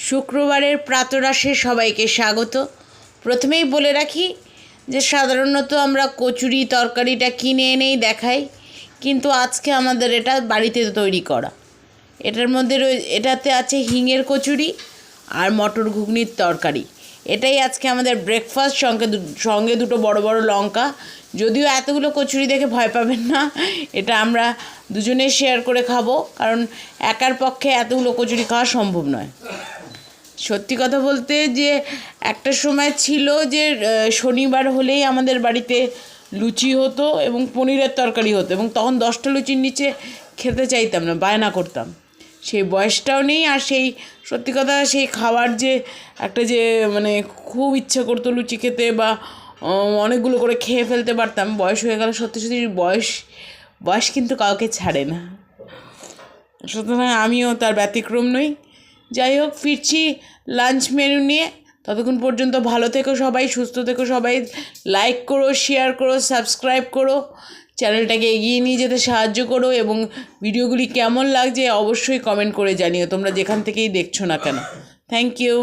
শুক্রবারের প্রাতরাশে সবাইকে স্বাগত। প্রথমেই বলে রাখি যে সাধারণত আমরা কচুরি তরকারিটা কিনে এনেই দেখাই, কিন্তু আজকে আমাদের এটা বাড়িতে তৈরি করা। এটাতে আছে হিঙের কচুরি আর মটর ঘুগনির তরকারি। এটাই আজকে আমাদের ব্রেকফাস্ট, সঙ্গে দুটো বড় বড় লঙ্কা। যদিও এতগুলো কচুরি দেখে ভয় পাবেন না, এটা আমরা দুজনে শেয়ার করে খাবো, কারণ একার পক্ষে এতগুলো কচুরি খাওয়া সম্ভব নয়। সত্যি কথা বলতে যে একটা সময় ছিল যে শনিবার হলেই আমাদের বাড়িতে লুচি হতো এবং পনিরের তরকারি হতো, এবং তখন 10টা লুচির নিচে খেতে চাইতাম না, বায়না করতাম। সেই বয়সটাও নেই, আর সেই সত্যি কথা সেই খাওয়ার যে একটা যে মানে খুব ইচ্ছে করতো লুচি খেতে বা অনেকগুলো করে খেয়ে ফেলতে পারতাম, বয়স হয়ে গেল। সত্যি সত্যি বয়স কিন্তু কাউকে ছাড়ে না, সুতরাং আমিও তার ব্যতিক্রম নই। যাই হোক, ফিরছি লাঞ্চ মেনু নিয়ে। ততক্ষণ পর্যন্ত ভালো থেকো সবাই, সুস্থ থেকো সবাই। লাইক করো, শেয়ার করো, সাবস্ক্রাইব করো, চ্যানেলটাকে এগিয়ে নিয়ে যেতে সাহায্য করো, এবং ভিডিওগুলি কেমন লাগছে অবশ্যই কমেন্ট করে জানিও, তোমরা যেখান থেকেই দেখছো না কেন। Thank you.